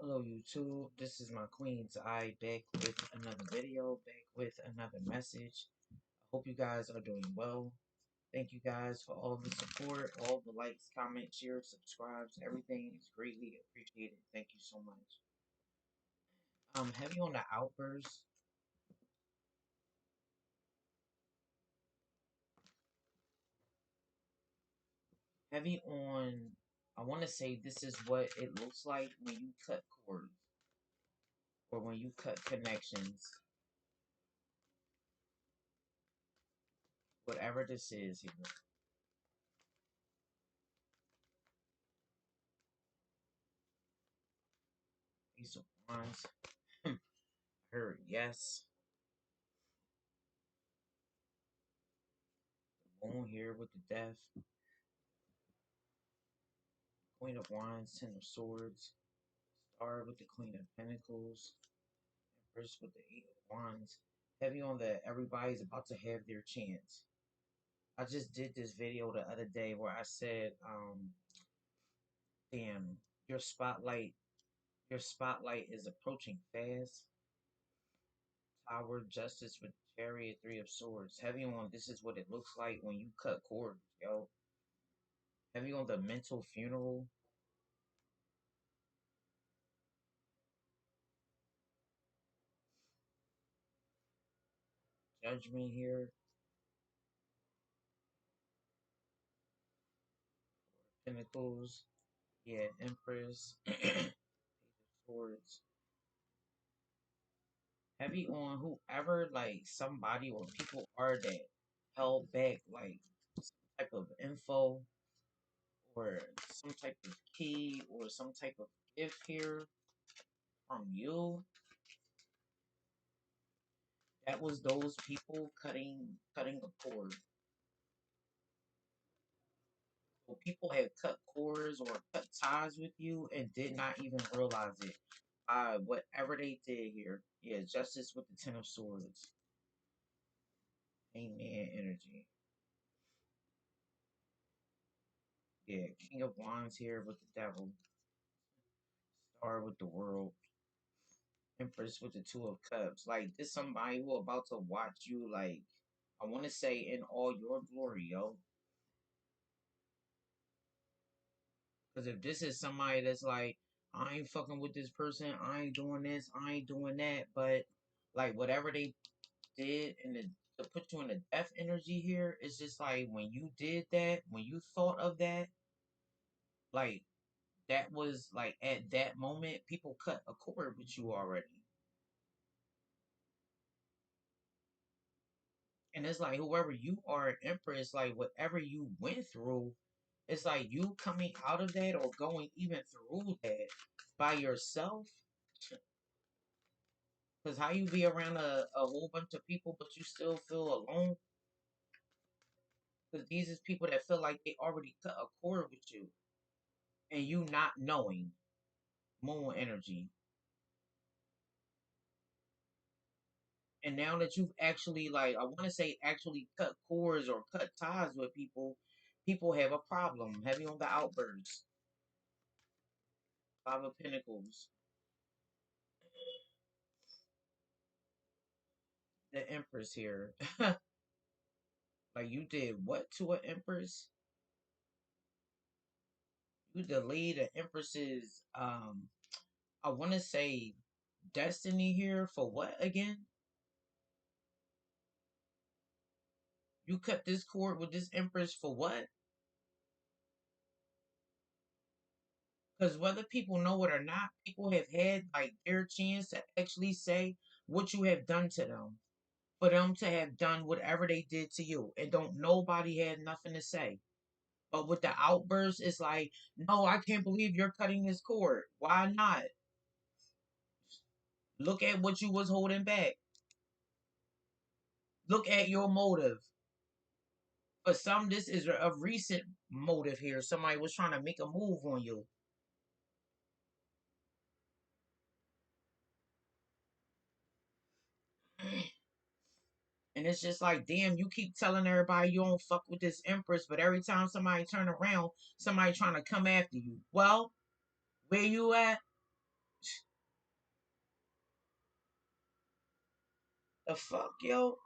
Hello YouTube, this is my Queen's Eye back with another video, back with another message. I hope you guys are doing well. Thank you guys for all the support, all the likes, comments, shares, subscribes, everything is greatly appreciated. Thank you so much. Heavy on the outbursts, heavy on, I want to say this is what it looks like when you cut cords or when you cut connections, whatever this is here. These are ones. Heard yes. Moon here with the death. Queen of Wands, Ten of Swords. Star with the Queen of Pentacles. Empress with the Eight of Wands. Heavy on the everybody's about to have their chance. I just did this video the other day where I said, damn, your spotlight, your spotlight is approaching fast. Tower, Justice with Chariot, Three of Swords. Heavy on this is what it looks like when you cut cords, yo. Heavy on the mental funeral. Judgment here. Pentacles. Yeah, Empress. Page of Swords. Heavy on whoever, like, somebody or people are that held back, like, some type of info or some type of key or some type of gift here from you. That was those people cutting a cord. So people had cut cords or cut ties with you and did not even realize it. Whatever they did here. Yeah, Justice with the Ten of Swords. Amen energy. Yeah, King of Wands here with the Devil. Star with the World. Empress with the Two of Cups. Like, this somebody who about to watch you, like, I want to say in all your glory, yo. Because if this is somebody that's like, I ain't fucking with this person, I ain't doing this, I ain't doing that, but like whatever they did and to put you in the death energy here, it's just like when you did that, when you thought of that, like that was like at that moment, people cut a cord with you already. And it's like whoever you are, Empress, like whatever you went through, it's like you coming out of that or going even through that by yourself. Because how you be around a whole bunch of people but you still feel alone? Because these is people that feel like they already cut a cord with you and you not knowing. Moon energy. And now that you've actually, like, I want to say actually cut cords or cut ties with people, people have a problem. Heavy on the outbursts. Five of Pentacles. The Empress here. Like, you did what to an Empress? You delayed the Empress's, I want to say destiny here for what again? You cut this cord with this Empress for what? Because whether people know it or not, people have had like their chance to actually say what you have done to them. For them to have done whatever they did to you. And don't nobody had nothing to say. But with the outburst, it's like, no, I can't believe you're cutting this cord. Why not? Look at what you was holding back. Look at your motive. For some, this is a recent motive here. Somebody was trying to make a move on you. And it's just like, damn, you keep telling everybody you don't fuck with this Empress, but every time somebody turn around, somebody trying to come after you. Well, where you at? The fuck, yo?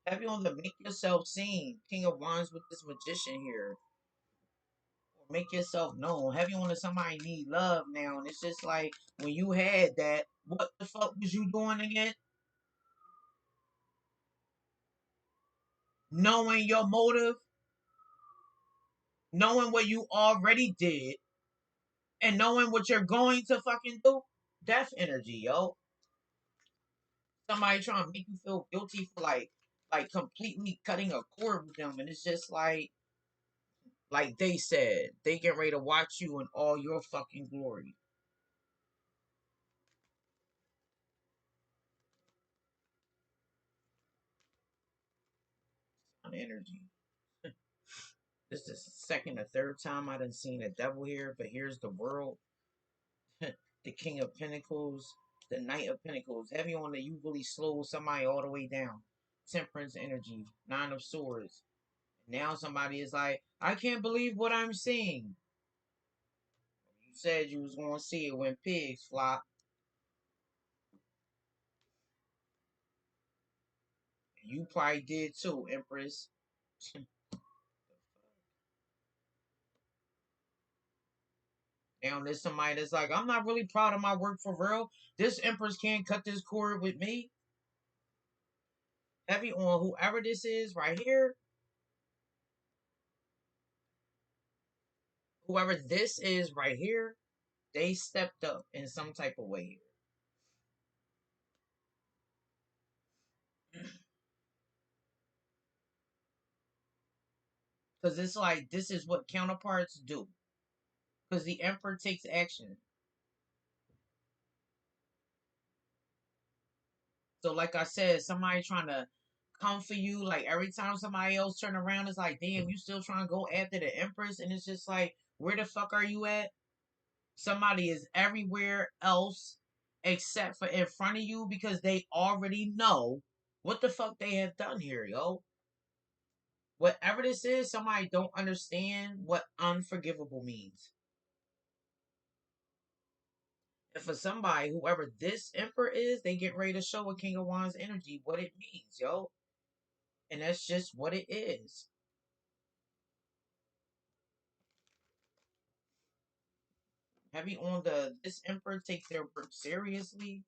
Have you on the make yourself seen? King of Wands with this magician here. Or make yourself known. Have you on to somebody need love now? And it's just like when you had that, what the fuck was you doing again? Knowing your motive, knowing what you already did, and knowing what you're going to fucking do. Death energy, yo. Somebody trying to make you feel guilty for like completely cutting a cord with them, and it's just like they said, they get ready to watch you in all your fucking glory. On energy. This is the second or third time I done seen a devil here, but here's the world, the King of Pentacles, the Knight of Pentacles. Heavy on that you really slow somebody all the way down. Temperance energy, Nine of Swords. Now somebody is like, I can't believe what I'm seeing. You said you was gonna see it when pigs flop. You probably did too, Empress. Now there's somebody that's like, I'm not really proud of my work for real. This Empress can't cut this cord with me. Heavy on whoever this is right here. Whoever this is right here, they stepped up in some type of way. Because it's like, this is what counterparts do. Because the Emperor takes action. So, like I said, somebody trying to come for you. Like every time somebody else turn around, it's like, damn, you still trying to go after the Empress, and it's just like, where the fuck are you at? Somebody is everywhere else except for in front of you because they already know what the fuck they have done here, yo. Whatever this is, somebody don't understand what unforgivable means. And for somebody, whoever this emperor is, they get ready to show a King of Wands energy what it means, yo. And that's just what it is. Heavy on the this emperor takes their work seriously.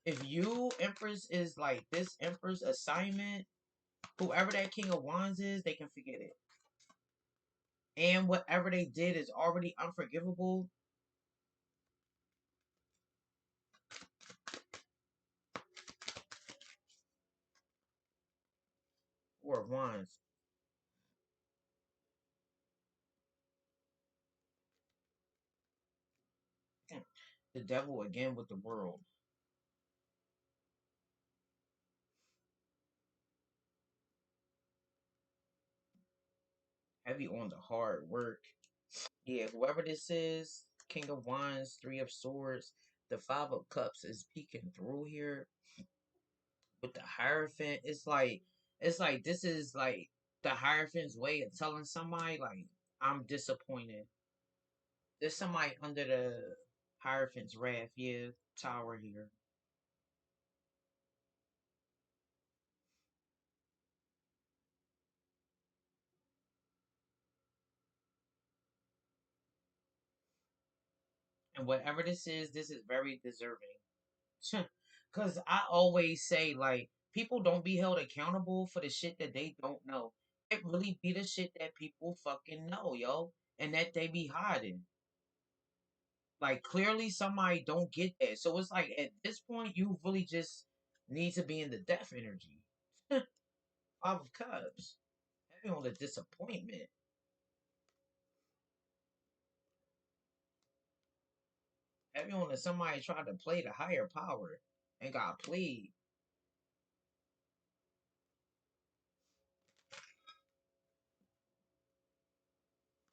If you empress is like this emperor's assignment, whoever that King of Wands is, they can forget it. And whatever they did is already unforgivable. Or Wands. The devil again with the world. Heavy on the hard work. Yeah, whoever this is, King of Wands, Three of Swords, the Five of Cups is peeking through here with the Hierophant. It's like this is like the Hierophant's way of telling somebody like I'm disappointed. There's somebody under the Hierophant's wrath, yeah, tower here. And whatever this is very deserving. Cause I always say like people don't be held accountable for the shit that they don't know. It really be the shit that people fucking know, yo. And that they be hiding. Like clearly somebody don't get that. So it's like at this point you really just need to be in the death energy. Of Cubs. Heavy on the disappointment. Heavy on the somebody tried to play the higher power and got played.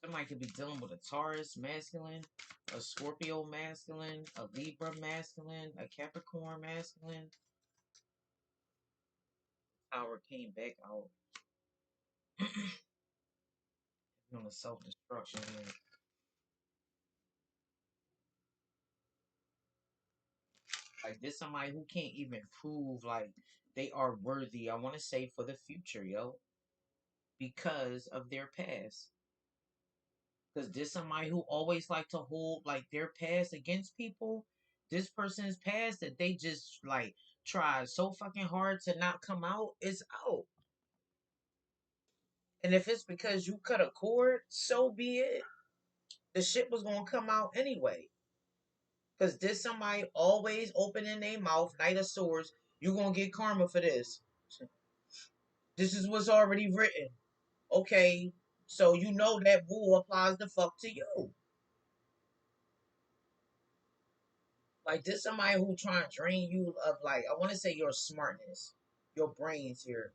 Somebody could be dealing with a Taurus masculine, a Scorpio masculine, a Libra masculine, a Capricorn masculine. Power came back out on a self destruction here. Like this somebody who can't even prove like they are worthy, I want to say, for the future, yo, because of their past. Because this somebody who always like to hold like their past against people. This person's past that they just like tried so fucking hard to not come out is out. And if it's because you cut a cord, so be it. The shit was gonna come out anyway. Cause this somebody always opening their mouth, Knight of Swords. You gonna get karma for this. This is what's already written. Okay, so you know that rule applies the fuck to you. Like this somebody who trying to drain you of like I want to say your smartness, your brains here.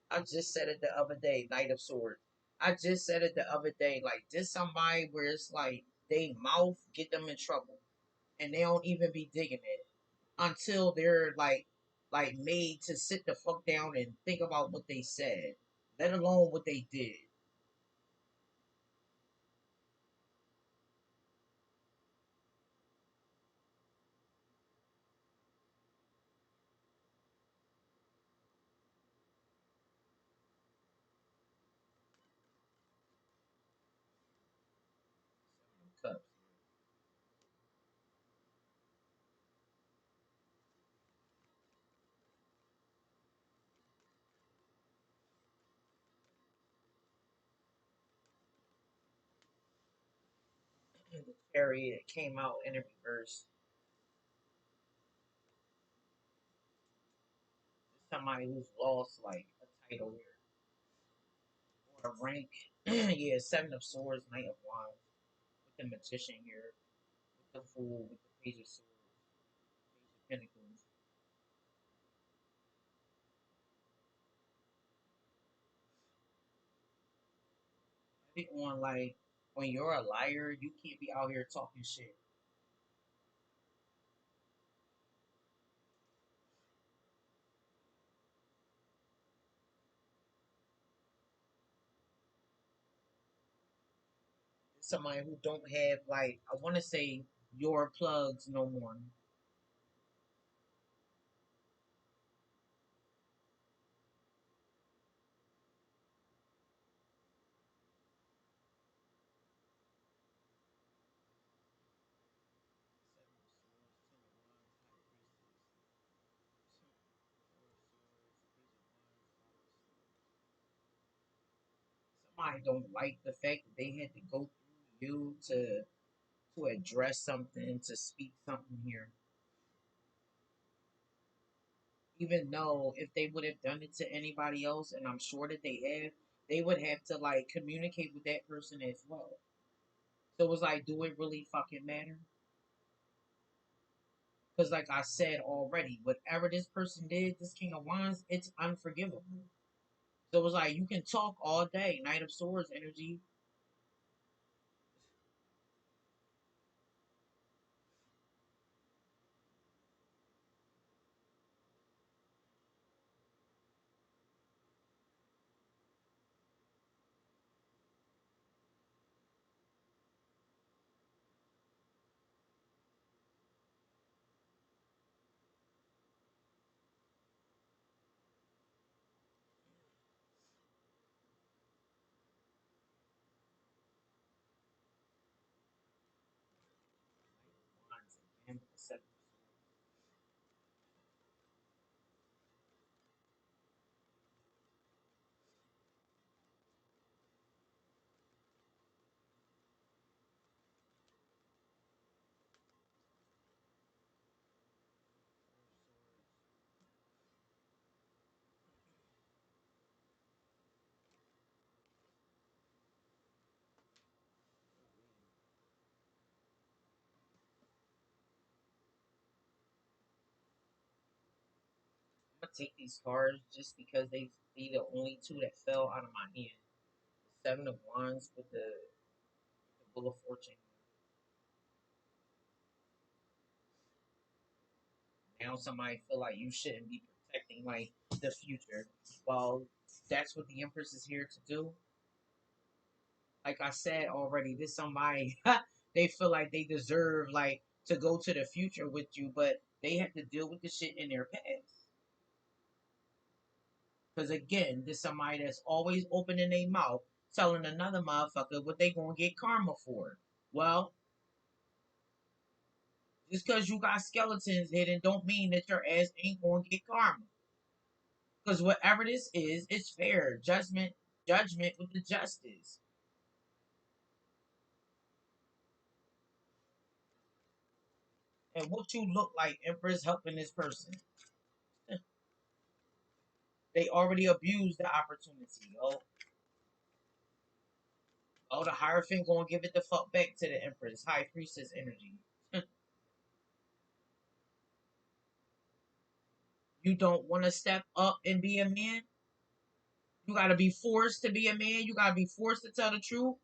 I just said it the other day, Knight of Swords. I just said it the other day. Like this somebody where it's like they mouth get them in trouble, and they don't even be digging it until they're like made to sit the fuck down and think about what they said, let alone what they did. Cups. The chariot came out in a reverse. Somebody who's lost like a title here or a rank. Yeah, Seven of Swords, Knight of Wands, with the Magician here, with the Fool, with the Page of Swords, Page of Pentacles. I think on like when you're a liar, you can't be out here talking shit. Somebody who don't have like I want to say your plugs no more. Seven of Swords, Ten of Wands, High Priestess, Four of Swords, Page of Wands, Five of Swords. Somebody don't like the fact that they had to go through you to address something, to speak something here. Even though if they would have done it to anybody else, and I'm sure that they would have to like communicate with that person as well. So it was like, do it really fucking matter? Because like I said already, whatever this person did, this King of Wands, it's unforgivable. So it was like you can talk all day, Knight of Swords energy. Knight of Wands again, the Seven of Swords, I'm gonna take these cards just because they be the only two that fell out of my hand. The Seven of Wands with the Wheel of Fortune. Now somebody feel like you shouldn't be protecting like the future. Well, That's what the Empress is here to do. Like I said already, this somebody they feel like they deserve like to go to the future with you, but they have to deal with the shit in their past. Because again, this somebody that's always opening their mouth, telling another motherfucker what they gonna get karma for. Well, just because you got skeletons hidden, don't mean that your ass ain't gonna get karma. Because whatever this is, it's fair. Judgment with the justice. And what you look like, Empress, helping this person. They already abused the opportunity. The Hierophant gonna give it the fuck back to the Empress. High Priestess energy. You don't want to step up and be a man? You gotta be forced to be a man? You gotta be forced to tell the truth?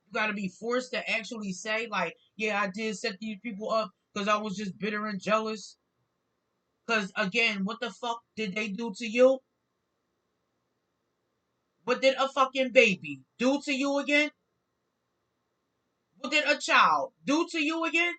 You gotta be forced to actually say, like, yeah, I did set these people up because I was just bitter and jealous? Because, again, what the fuck did they do to you? What did a fucking baby do to you again? What did a child do to you again?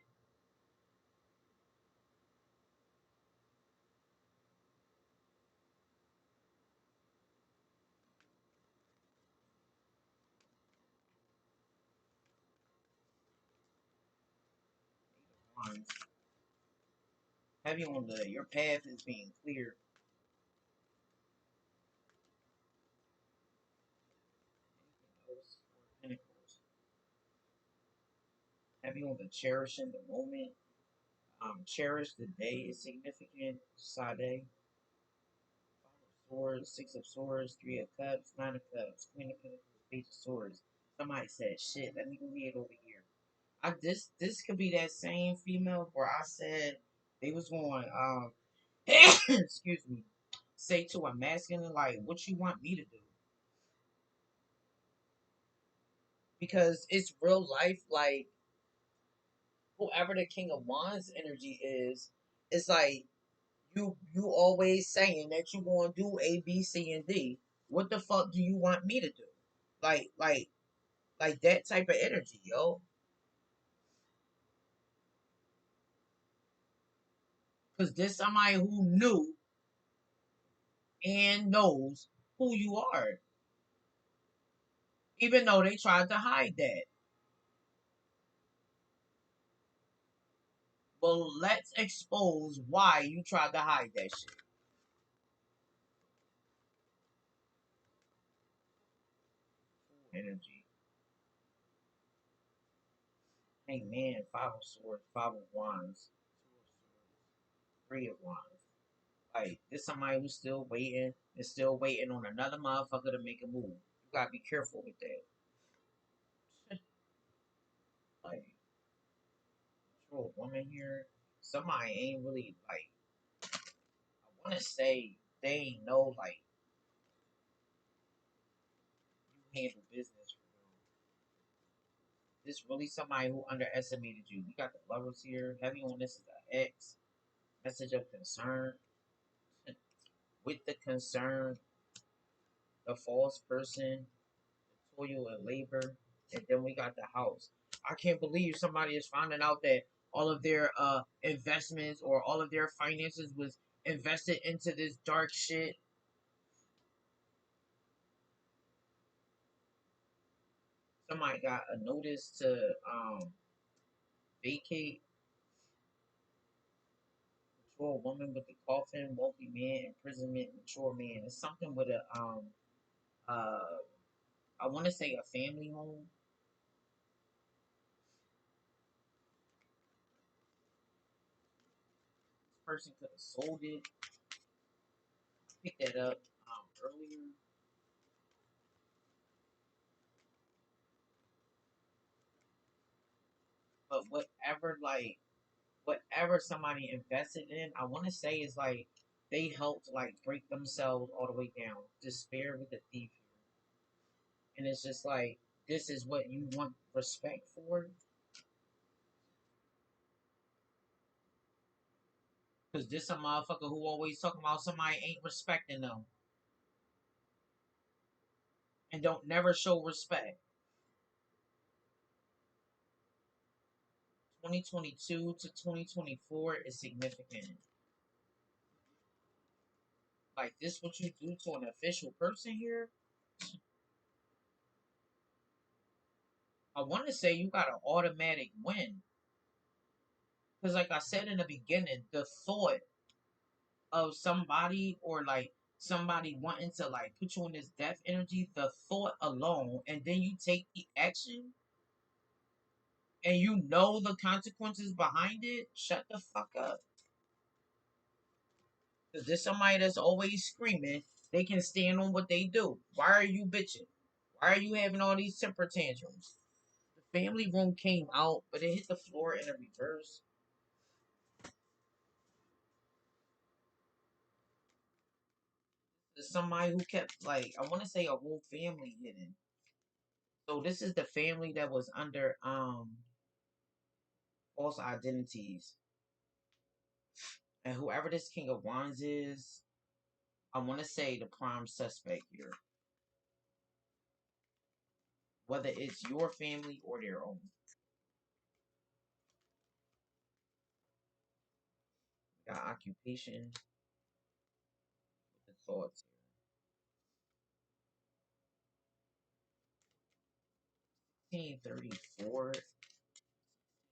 Heavy on the your path is being cleared. Heavy on the cherishing the moment. Cherish the day is significant. Sade. Swords, Six of Swords, Three of Cups, Nine of Cups, Queen of Pentacles, Page of Swords. Somebody said, "Shit, let me go read it over here." This could be that same female where I said they was going excuse me, say to a masculine like, "What you want me to do?" Because it's real life. Like whoever the King of Wands energy is, it's like you always saying that you gonna do A, B, C, and D. What the fuck do you want me to do? Like like like that type of energy, yo. Because there's somebody who knew and knows who you are, even though they tried to hide that. Well, let's expose why you tried to hide that shit. Energy. Hey man, Five of Swords, Five of Wands, Three of Wands. Like, this somebody who's still waiting and still waiting on another motherfucker to make a move. You gotta be careful with that. Like, you're a woman here. Somebody ain't really like. I want to say they ain't know like you handle business for them. This really somebody who underestimated you. We got the lovers here. Heavy on this is an X. Message of concern. With the concern, the false person, the toil and labor, and then we got the house. I can't believe somebody is finding out that all of their investments or all of their finances was invested into this dark shit. Somebody got a notice to vacate. Mature woman with the coffin, wealthy man, imprisonment, mature man. It's something with a uh I want to say a family home. This person could have sold it, picked that up earlier. But whatever somebody invested in, I want to say is like they helped like break themselves all the way down. Despair with the thief, and it's just like this is what you want respect for, because this a motherfucker who always talking about somebody ain't respecting them. and don't never show respect. 2022 to 2024 is significant. Like this, what you do to an official person here, I want to say you got an automatic win. Because, like I said in the beginning, the thought of somebody or like somebody wanting to like put you in this death energy, the thought alone, and then you take the action and you know the consequences behind it, shut the fuck up. Because there's somebody that's always screaming, they can stand on what they do. Why are you bitching? Why are you having all these temper tantrums? The family room came out, but it hit the floor in a reverse. There's somebody who kept like I want to say a whole family hidden. So this is the family that was under false identities. And whoever this King of Wands is, I want to say the prime suspect here. Whether it's your family or their own. Got occupation, the thoughts. 1634,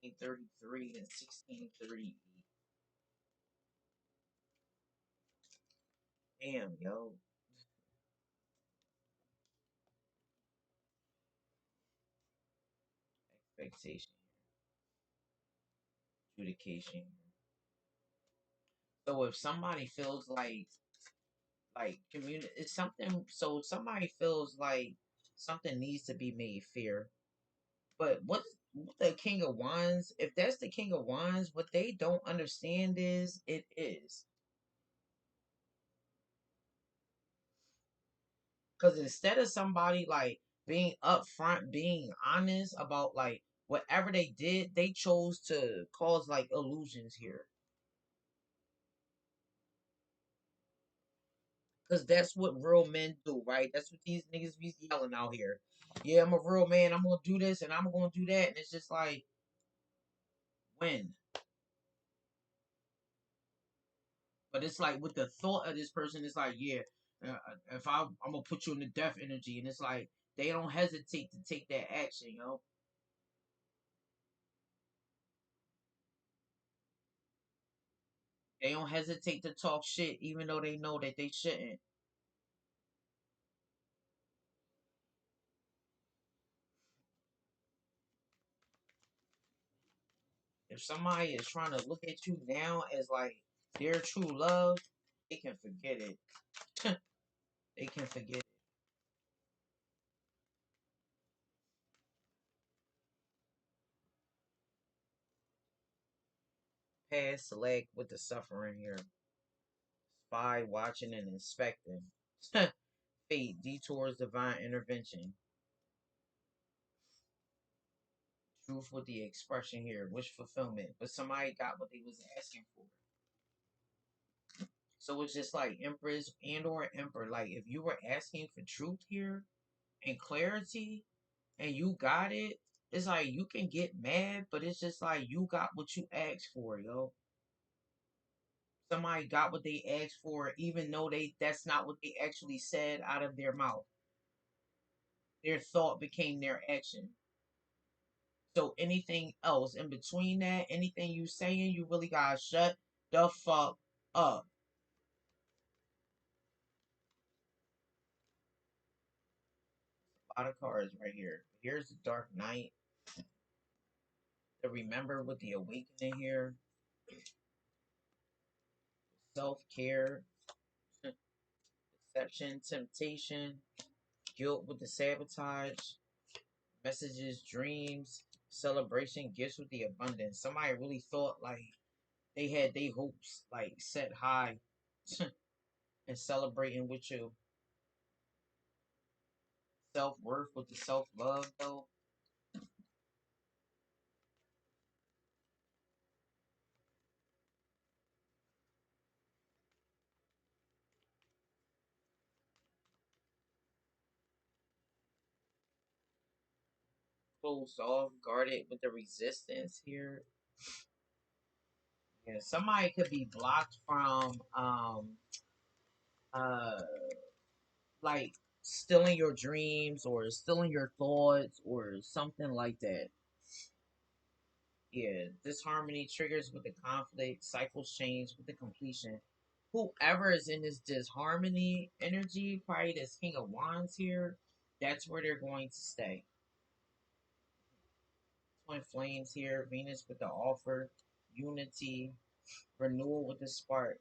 1633, and 1638. Damn, yo. Expectation, adjudication. So if somebody feels like community, it's something. So somebody feels like something needs to be made fair. But what the King of Wands? If that's the King of Wands, what they don't understand is it is because instead of somebody like being upfront, being honest about like whatever they did, they chose to cause like illusions here. Because that's what real men do, right? That's what these niggas be yelling out here. Yeah, I'm a real man. I'm gonna do this and I'm gonna do that, and it's just like when. But it's like with the thought of this person, it's like, yeah, if I'm gonna put you in the death energy, and it's like they don't hesitate to take that action, yo. They don't hesitate to talk shit, even though they know that they shouldn't. If somebody is trying to look at you now as like their true love, they can forget it. They can forget it. Past select with the suffering here. Spy watching and inspecting. Fate detours divine intervention. Truth with the expression here, wish fulfillment. But somebody got what they was asking for. So it's just like Empress and or Emperor. Like if you were asking for truth here and clarity and you got it, it's like you can get mad, but it's just like you got what you asked for, yo. Somebody got what they asked for, even though that's not what they actually said out of their mouth. Their thought became their action. So anything else in between that, anything you saying, you really gotta shut the fuck up. A lot of cards right here. Here's the Dark Knight. The Remember with the Awakening here. Self care, deception, temptation, guilt with the sabotage, messages, dreams, celebration, gifts with the abundance. Somebody really thought like they had their hopes like set high and celebrating with you. Self worth with the self love though. closed off, guarded with the resistance here. Yeah, somebody could be blocked from uh like stealing your dreams or stealing your thoughts or something like that. Yeah, disharmony triggers with the conflict, cycles change with the completion. Whoever is in this disharmony energy, probably this King of Wands here, that's where they're going to stay. Twin flames here, Venus with the offer, unity, renewal with the spark,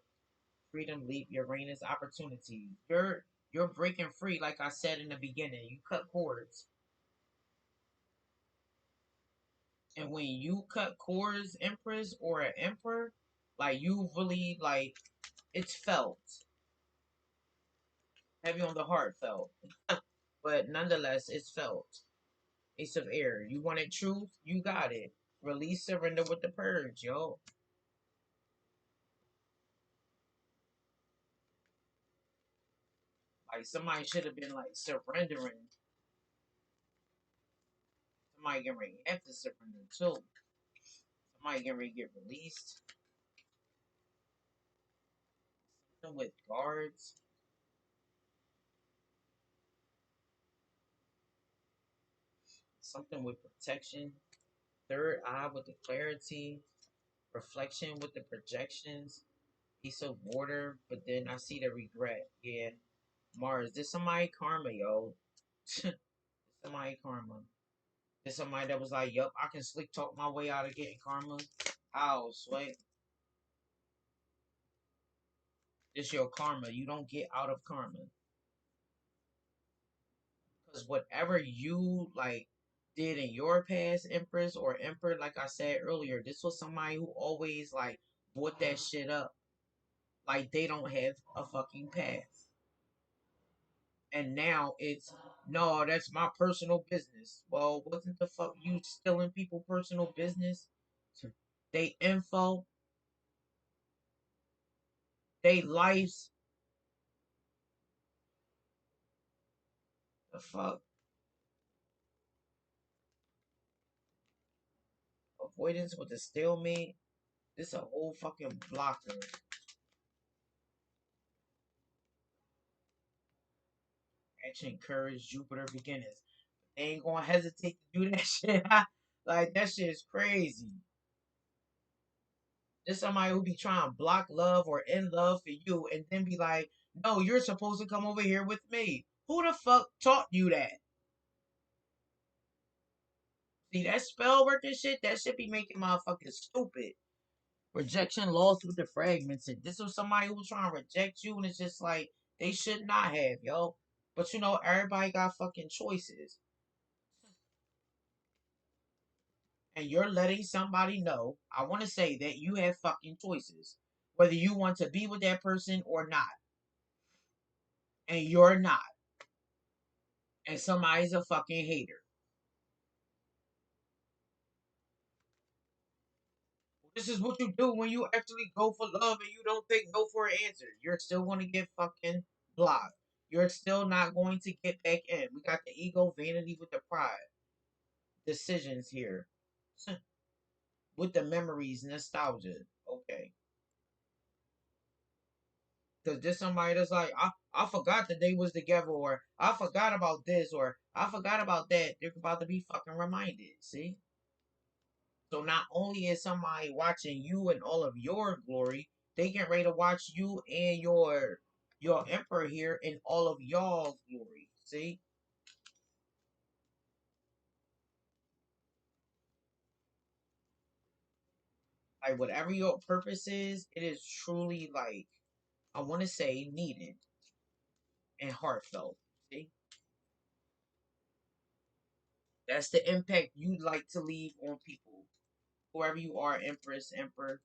freedom leap, Uranus opportunity. You're breaking free, like I said in the beginning. You cut cords. And when you cut cords, Empress or an Emperor, like you really like it's felt. Heavy on the heart felt. But nonetheless, it's felt. Ace of Air. You wanted truth, you got it. Release, surrender with the purge, yo. Like somebody should have been like surrendering. Somebody getting ready to have to surrender too. Somebody getting ready to get released. Something with guards. Something with protection. Third eye with the clarity. Reflection with the projections. Piece of water. But then I see the regret. Yeah. Mars. This somebody karma, yo. Somebody karma. There's somebody that was like, yup, I can slick talk my way out of getting karma. How, Sway? It's your karma. You don't get out of karma. Because whatever you like did in your past, Empress or Emperor, like I said earlier, this was somebody who always like brought that shit up. Like they don't have a fucking past. And now it's no, that's my personal business. Well, wasn't the fuck you stealing people personal business? They info, they lives, the fuck avoidance with the stalemate. This a whole fucking blocker. Action, courage, Jupiter, beginners. They ain't gonna hesitate to do that shit. Like that shit is crazy. There's somebody who be trying to block love or end love for you, and then be like, "No, you're supposed to come over here with me." Who the fuck taught you that? See that spell working shit? That shit be making motherfuckers stupid. Rejection lost with the fragments. And this was somebody who was trying to reject you, and it's just like they should not have, yo. But you know, everybody got fucking choices. And you're letting somebody know, I want to say that you have fucking choices. Whether you want to be with that person or not. And you're not. And somebody's a fucking hater. This is what you do when you actually go for love and you don't take no for an answer. You're still going to get fucking blocked. You're still not going to get back in. We got the ego, vanity with the pride. Decisions here. With the memories, nostalgia. Okay. Because there's somebody that's like, I forgot that they was together, or I forgot about this, or I forgot about that. They're about to be fucking reminded. See? So not only is somebody watching you and all of your glory, they get ready to watch you and your emperor here in all of y'all's glory. See? Like whatever your purpose is, it is truly like I want to say needed and heartfelt. See? That's the impact you'd like to leave on people. Whoever you are, Empress, Emperor,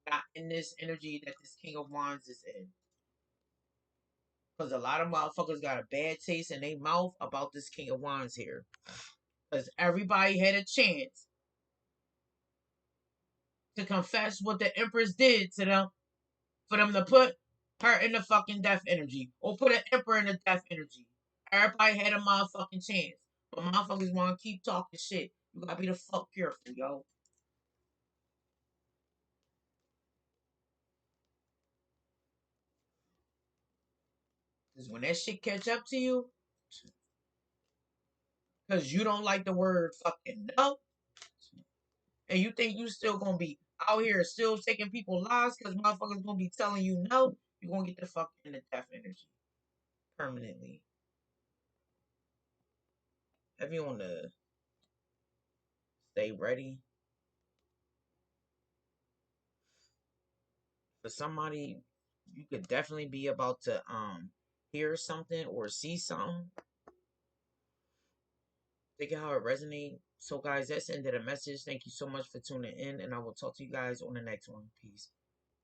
not in this energy that this King of Wands is in. Because a lot of motherfuckers got a bad taste in their mouth about this King of Wands here. Because everybody had a chance to confess what the Empress did to them for them to put her in the fucking death energy or put an Emperor in the death energy. Everybody had a motherfucking chance. But motherfuckers want to keep talking shit. You gotta be the fuck careful, yo. Because when that shit catch up to you, because you don't like the word fucking no, and you think you still gonna be out here still taking people lives because motherfuckers gonna be telling you no, you gonna get the fuck in the death energy permanently. Everyone to stay ready for somebody. You could definitely be about to hear something or see something. Think of how it resonates. So guys, that's the end of the message. Thank you so much for tuning in, and I will talk to you guys on the next one. Peace.